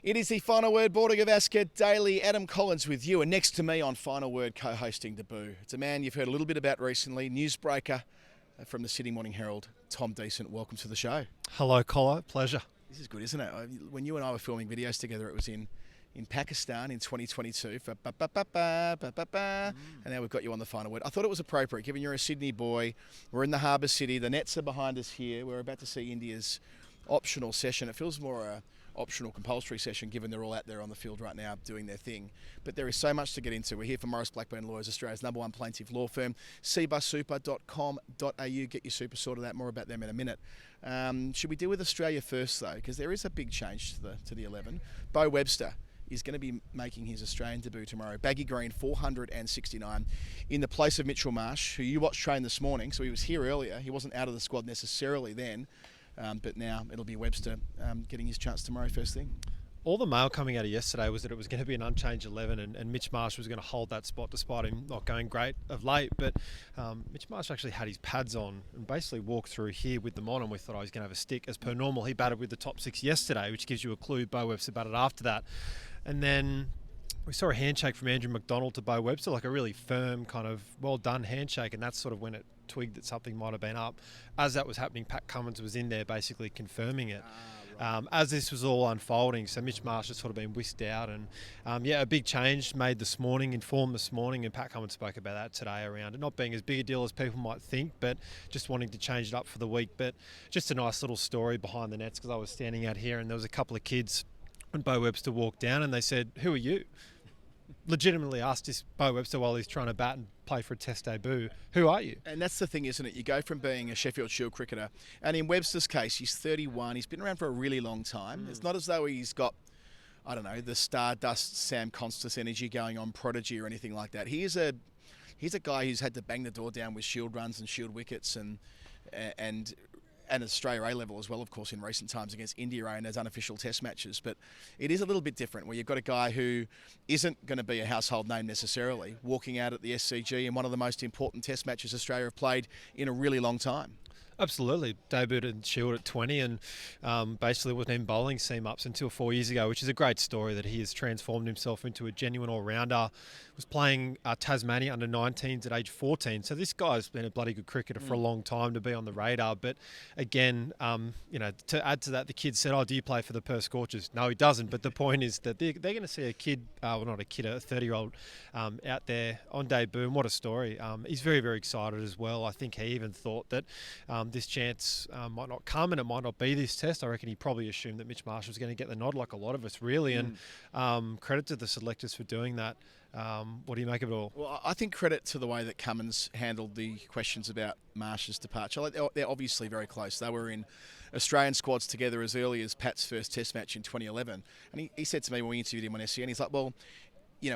It is the Final Word Boarding of Ascot Daily. Adam Collins with you, and next to me on Final Word co-hosting Debut. It's a man you've heard a little bit about recently, newsbreaker from the Sydney Morning Herald, Tom Decent. Welcome to the show. Hello, Collar. Pleasure. This is good, isn't it? When you and I were filming videos together, it was in Pakistan in 2022 for and now we've got you on the Final Word. I thought it was appropriate, given you're a Sydney boy. We're in the Harbour City. The Nets are behind us here. We're about to see India's optional session. It feels more a optional compulsory session, given they're all out there on the field right now doing their thing. But there is so much to get into. We're here for Morris Blackburn Lawyers, Australia's #1 plaintiff law firm, cbussuper.com.au. Get your super sorted out. More about them in a minute. Should we deal with Australia first, though? Because there is a big change to the 11. Beau Webster is going to be making his Australian debut tomorrow. Baggy green, 469, in the place of Mitchell Marsh, who you watched train this morning. So he was here earlier. He wasn't out of the squad necessarily then. But now it'll be Webster getting his chance tomorrow first thing. All the mail coming out of yesterday was that it was going to be an unchanged 11 and Mitch Marsh was going to hold that spot despite him not going great of late. But Mitch Marsh actually had his pads on and basically walked through here with them on, and we thought, he was going to have a stick. As per normal, he batted with the top six yesterday, which gives you a clue. Beau Webster batted after that. And then we saw a handshake from Andrew McDonald to Beau Webster, like a really firm kind of well-done handshake, and that's sort of when it twigged that something might have been up. As that was happening, Pat Cummins was in there basically confirming it. As this was all unfolding, so Mitch Marsh has sort of been whisked out, and a big change made this morning, informed this morning, and Pat Cummins spoke about that today around it not being as big a deal as people might think, but just wanting to change it up for the week. But just a nice little story behind the nets, because I was standing out here and there was a couple of kids when Beau Webster walked down and they said, "Who are you?" Legitimately asked this Beau Webster while he's trying to bat and play for a test debut, "Who are you?" And that's the thing, isn't it? You go from being a Sheffield Shield cricketer, and in Webster's case, he's 31. He's been around for a really long time. It's not as though he's got, I don't know, the Stardust Sam Constas energy going on, prodigy or anything like that. He's a guy who's had to bang the door down with Shield runs and Shield wickets and Australia A level as well, of course, in recent times against India A in those unofficial test matches. But it is a little bit different, where you've got a guy who isn't going to be a household name necessarily, walking out at the SCG in one of the most important test matches Australia have played in a really long time. Absolutely. Debuted in Shield at 20 and basically wasn't in bowling seam-ups until 4 years ago, which is a great story that he has transformed himself into a genuine all-rounder. Was playing Tasmania under 19s at age 14. So this guy's been a bloody good cricketer for a long time to be on the radar. But again, to add to that, the kid said, "Oh, do you play for the Perth Scorchers?" No, he doesn't. But the point is that they're going to see a kid, not a kid, a 30-year-old out there on debut. And what a story. He's very, very excited as well. I think he even thought that this chance might not come and it might not be this test. I reckon he probably assumed that Mitch Marsh was going to get the nod, like a lot of us, really. And credit to the selectors for doing that. What do you make of it all? Well, I think credit to the way that Cummins handled the questions about Marsh's departure. They're obviously very close. They were in Australian squads together as early as Pat's first test match in 2011. And he said to me when we interviewed him on SCN, he's like, well,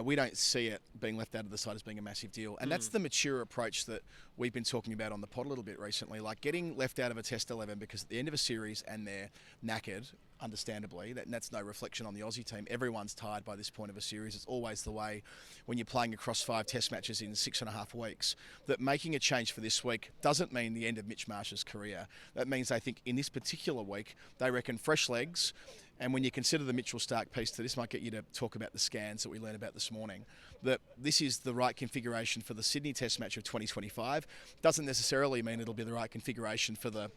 we don't see it being left out of the side as being a massive deal. And that's the mature approach that we've been talking about on the pod a little bit recently. Like getting left out of a Test 11 because at the end of a series and they're knackered, understandably, and that's no reflection on the Aussie team. Everyone's tired by this point of a series. It's always the way when you're playing across 5 test matches in 6.5 weeks. That making a change for this week doesn't mean the end of Mitch Marsh's career. That means they think in this particular week, they reckon fresh legs. And when you consider the Mitchell Starc piece to this, might get you to talk about the scans that we learned about this morning, that this is the right configuration for the Sydney Test match of 2025. Doesn't necessarily mean it'll be the right configuration for the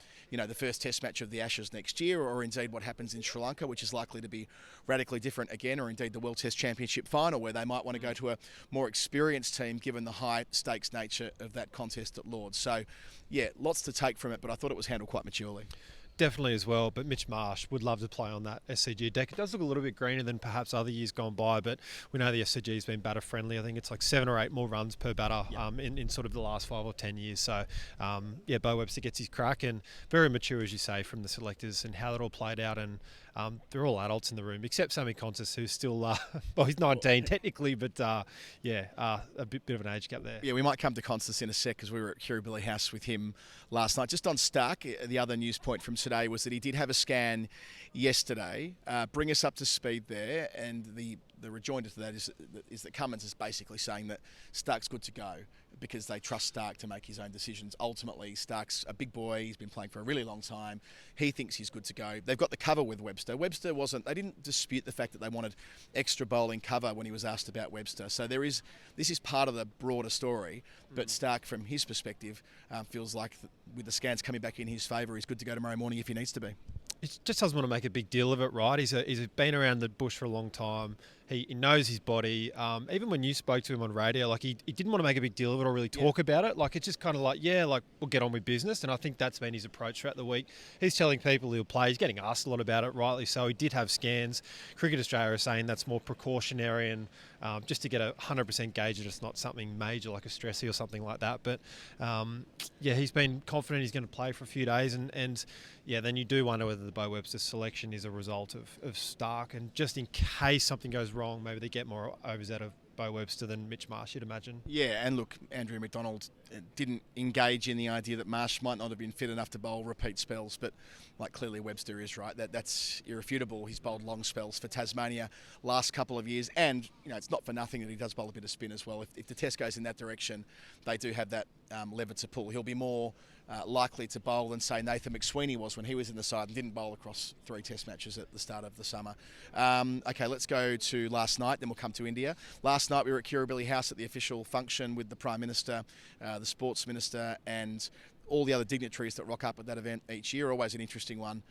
first Test match of the Ashes next year, or indeed what happens in Sri Lanka, which is likely to be radically different again, or indeed the World Test Championship final, where they might want to go to a more experienced team given the high stakes nature of that contest at Lord's. So, yeah, lots to take from it, but I thought it was handled quite maturely. Definitely as well, but Mitch Marsh would love to play on that SCG deck. It does look a little bit greener than perhaps other years gone by, but we know the SCG has been batter friendly. I think it's like 7 or 8 more runs per batter in sort of the last 5 or 10 years. So, Beau Webster gets his crack, and very mature, as you say, from the selectors and how that all played out. And they're all adults in the room, except Sammy Constas, who's still, he's 19 technically, but a bit of an age gap there. Yeah, we might come to Constas in a sec because we were at Kirribilli House with him last night. Just on Starc, the other news point from today was that he did have a scan yesterday. Bring us up to speed there, and the the rejoinder to that is that Cummins is basically saying that Stark's good to go because they trust Stark to make his own decisions. Ultimately, Stark's a big boy. He's been playing for a really long time. He thinks he's good to go. They've got the cover with Webster. They didn't dispute the fact that they wanted extra bowling cover when he was asked about Webster. So this is part of the broader story. But Stark, from his perspective, feels like with the scans coming back in his favour, he's good to go tomorrow morning if he needs to be. He just doesn't want to make a big deal of it, right? He's been around the bush for a long time. He knows his body. Even when you spoke to him on radio, like he didn't want to make a big deal of it or really talk about it. Like it's just kind of like, we'll get on with business. And I think that's been his approach throughout the week. He's telling people he'll play. He's getting asked a lot about it, rightly so. He did have scans. Cricket Australia is saying that's more precautionary and just to get a 100% gauge that it's not something major like a stressy or something like that. But he's been confident he's going to play for a few days. And then you do wonder whether the Beau Webster selection is a result of Stark. And just in case something goes wrong, maybe they get more overs out of Beau Webster than Mitch Marsh, you'd imagine. Yeah, and look, Andrew McDonald didn't engage in the idea that Marsh might not have been fit enough to bowl repeat spells, but like clearly Webster is, right? That's irrefutable. He's bowled long spells for Tasmania last couple of years, and it's not for nothing that he does bowl a bit of spin as well. If the test goes in that direction, they do have that lever to pull. He'll be more likely to bowl than, say, Nathan McSweeney was when he was in the side and didn't bowl across 3 test matches at the start of the summer. Okay, let's go to last night, then we'll come to India. Last night we were at Kirribilli House at the official function with the Prime Minister, the Sports Minister and all the other dignitaries that rock up at that event each year. Always an interesting one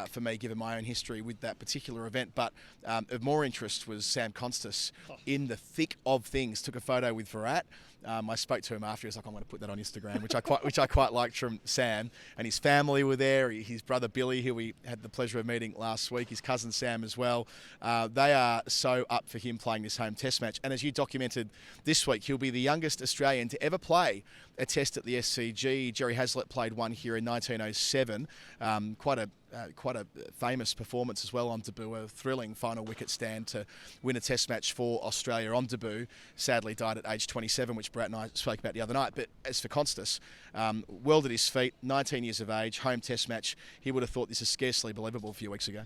for me, given my own history with that particular event. But of more interest was Sam Constas in the thick of things. Took a photo with Virat. I spoke to him after. He was like, "I'm going to put that on Instagram," which I quite liked from Sam. And his family were there. His brother Billy, who we had the pleasure of meeting last week, his cousin Sam as well. They are so up for him playing this home test match. And as you documented this week, he'll be the youngest Australian to ever play a test at the SCG. Jerry Hazlitt played one here in 1907. Quite a famous performance as well on debut, a thrilling final wicket stand to win a test match for Australia on debut. Sadly died at age 27, which Brett and I spoke about the other night. But as for Constas, world at his feet, 19 years of age, home test match. He would have thought this is scarcely believable a few weeks ago.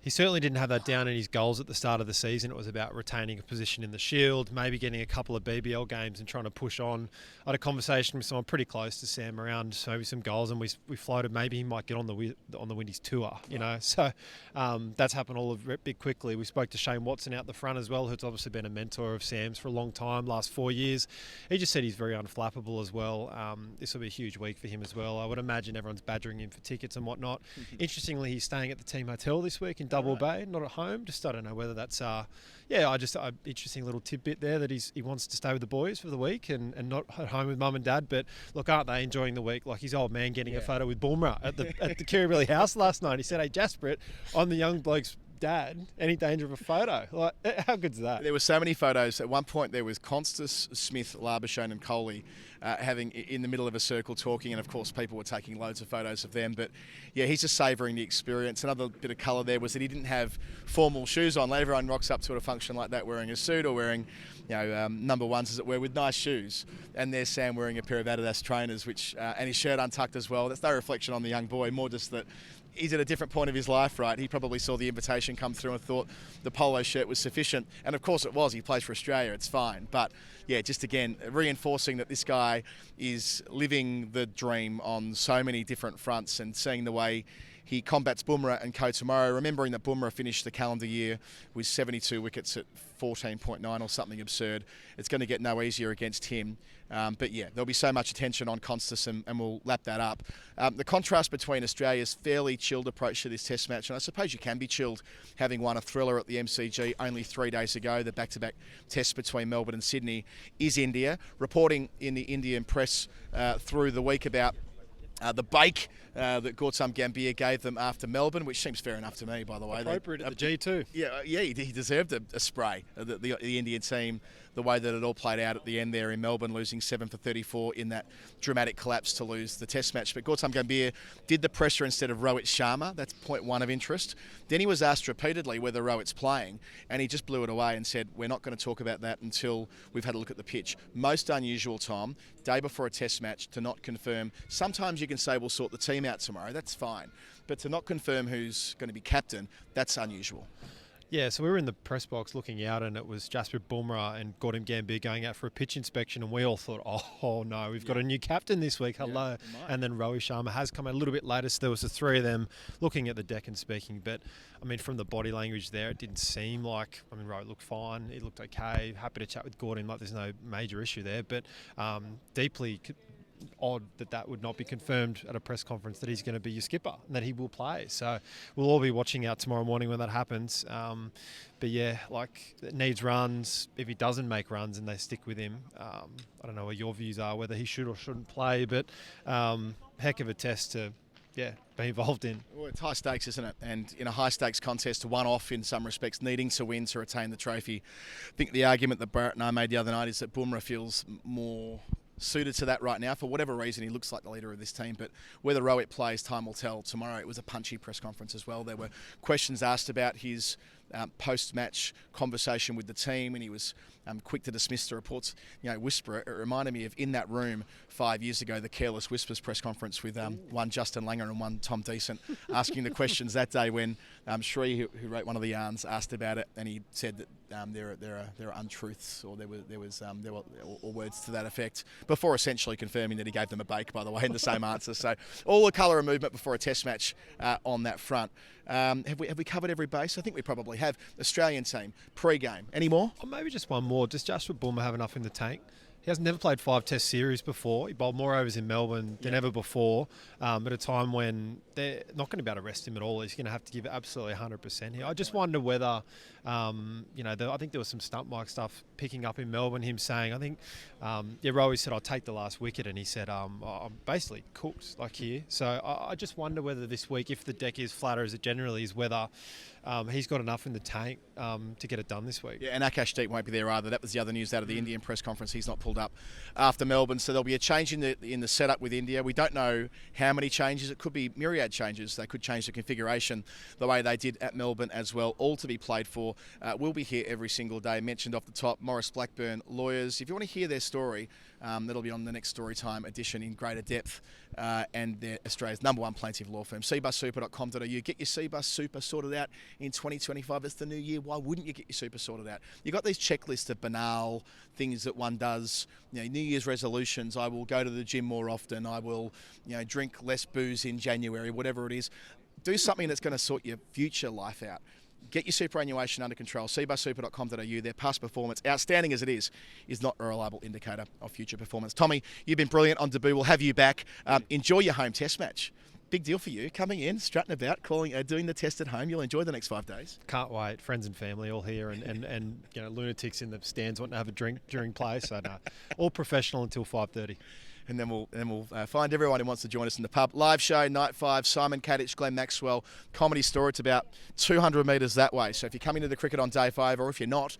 He certainly didn't have that down in his goals at the start of the season. It was about retaining a position in the Shield, maybe getting a couple of BBL games and trying to push on. I had a conversation with someone pretty close to Sam around maybe some goals, and we floated maybe he might get on the Windies tour, So that's happened all a bit quickly. We spoke to Shane Watson out the front as well, who's obviously been a mentor of Sam's for a long time, last 4 years. He just said he's very unflappable as well. This will be a huge week for him as well. I would imagine everyone's badgering him for tickets and whatnot. Interestingly, he's staying at the team hotel this week in Double Bay, not at home. Just I don't know whether that's interesting little tidbit there that he wants to stay with the boys for the week and not at home with mum and dad. But look, aren't they enjoying the week? Like his old man getting a photo with Bumrah at the Kirribilli House last night. He said, "Hey Jasper, I'm the young bloke's dad. Any danger of a photo?" Like, how good's that? There were so many photos. At one point there was Constas, Smith, Labuschagne and Kohli having in the middle of a circle talking, and of course people were taking loads of photos of them. But yeah, he's just savouring the experience. Another bit of colour there was that he didn't have formal shoes on. Like everyone rocks up to a function like that wearing a suit or wearing number ones as it were with nice shoes, and there's Sam wearing a pair of Adidas trainers, which and his shirt untucked as well. That's no reflection on the young boy, more just that he's at a different point of his life, right? He probably saw the invitation come through and thought the polo shirt was sufficient. And of course it was. He plays for Australia. It's fine. But yeah, just again, reinforcing that this guy is living the dream on so many different fronts and seeing the way he combats Bumrah and Co tomorrow, remembering that Bumrah finished the calendar year with 72 wickets at 14.9 or something absurd. It's going to get no easier against him. But yeah, there'll be so much attention on Constas and we'll lap that up. The contrast between Australia's fairly chilled approach to this test match, and I suppose you can be chilled having won a thriller at the MCG only 3 days ago, the back-to-back test between Melbourne and Sydney, is India. Reporting in the Indian press through the week about the bake that Gautam Gambhir gave them after Melbourne, which seems fair enough to me, by the way. Appropriate at the G2. Yeah, he deserved a spray. The Indian team, the way that it all played out at the end there in Melbourne, losing 7 for 34 in that dramatic collapse to lose the test match. But Gautam Gambhir did the pressure instead of Rohit Sharma. That's point one of interest. Then he was asked repeatedly whether Rohit's playing, and he just blew it away and said, "We're not going to talk about that until we've had a look at the pitch." Most unusual, Tom, day before a test match, to not confirm. Sometimes you can say we'll sort the team out tomorrow. That's fine. But to not confirm who's going to be captain, that's unusual. Yeah, so we were in the press box looking out, and it was Jasprit Bumrah and Gordon Gambier going out for a pitch inspection, and we all thought, oh no, we've got a new captain this week, hello. And then Rohit Sharma has come a little bit later, so there was the three of them looking at the deck and speaking. But, I mean, from the body language there, it didn't seem like, Rohit looked fine, he looked okay, happy to chat with Gordon, like there's no major issue there, but deeply odd that would not be confirmed at a press conference that he's going to be your skipper and that he will play. So we'll all be watching out tomorrow morning when that happens. But yeah, like, it needs runs. If he doesn't make runs and they stick with him, I don't know what your views are, whether he should or shouldn't play, but heck of a test to be involved in. Well, it's high stakes, isn't it? And in a high stakes contest, one off in some respects, needing to win to retain the trophy. I think the argument that Barrett and I made the other night is that Bumrah feels more suited to that right now. For whatever reason, he looks like the leader of this team, but whether Rohit plays, time will tell tomorrow. It was a punchy press conference as well. There were questions asked about his post-match conversation with the team, and he was quick to dismiss the reports. Whisper. It reminded me of in that room 5 years ago, the Careless Whispers press conference with one Justin Langer and one Tom Decent asking the questions that day when Shree, who wrote one of the yarns, asked about it, and he said that there are untruths, or there were words to that effect, before essentially confirming that he gave them a bake, by the way, in the same answer. So all the colour and movement before a test match on that front. Have we covered every base? I think we probably have. Australian team, pre-game. Any more? Or maybe just one more. Does Jasprit Bumrah have enough in the tank? He has never played 5 test series before. He bowled more overs in Melbourne than ever before, at a time when they're not going to be able to rest him at all. He's going to have to give it absolutely 100% here. I just wonder whether, I think there was some stump mic stuff picking up in Melbourne, him saying, I think, Rowie said, I'll take the last wicket, and he said, I'm basically cooked, like here. So I just wonder whether this week, if the deck is flatter as it generally is, whether he's got enough in the tank to get it done this week. Yeah, and Akashdeep won't be there either. That was the other news out of the Indian press conference. He's not pulled up after Melbourne, so there'll be a change in the setup with India. We don't know how many changes. It could be myriad changes. They could change the configuration the way they did at Melbourne as well. All to be played for. We'll be here every single day. Mentioned off the top, Morris Blackburn lawyers. If you want to hear their story, that'll be on the next Storytime edition in greater depth, and they're Australia's #1 plaintiff law firm. cbussuper.com.au. Get your CBus Super sorted out in 2025. It's the new year. Why wouldn't you get your super sorted out? You've got these checklists of banal things that one does. New Year's resolutions. I will go to the gym more often. I will, drink less booze in January, whatever it is. Do something that's going to sort your future life out. Get your superannuation under control. cbussuper.com.au. Their past performance, outstanding as it is not a reliable indicator of future performance. Tommy, you've been brilliant on debut. We'll have you back. Enjoy your home test match. Big deal for you, coming in, strutting about, doing the test at home. You'll enjoy the next 5 days. Can't wait. Friends and family all here, and lunatics in the stands wanting to have a drink during play. So no, all professional until 5:30. And then we'll find everyone who wants to join us in the pub. Live show, Night 5, Simon Kadich, Glenn Maxwell, Comedy Store. It's about 200 metres that way. So if you're coming to the cricket on day 5, or if you're not,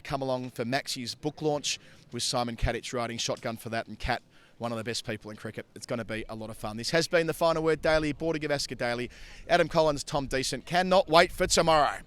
come along for Maxie's book launch with Simon Kadich riding shotgun for that, and Kat, one of the best people in cricket. It's going to be a lot of fun. This has been the Final Word Daily, Border Gavaskar Daily. Adam Collins, Tom Decent. Cannot wait for tomorrow.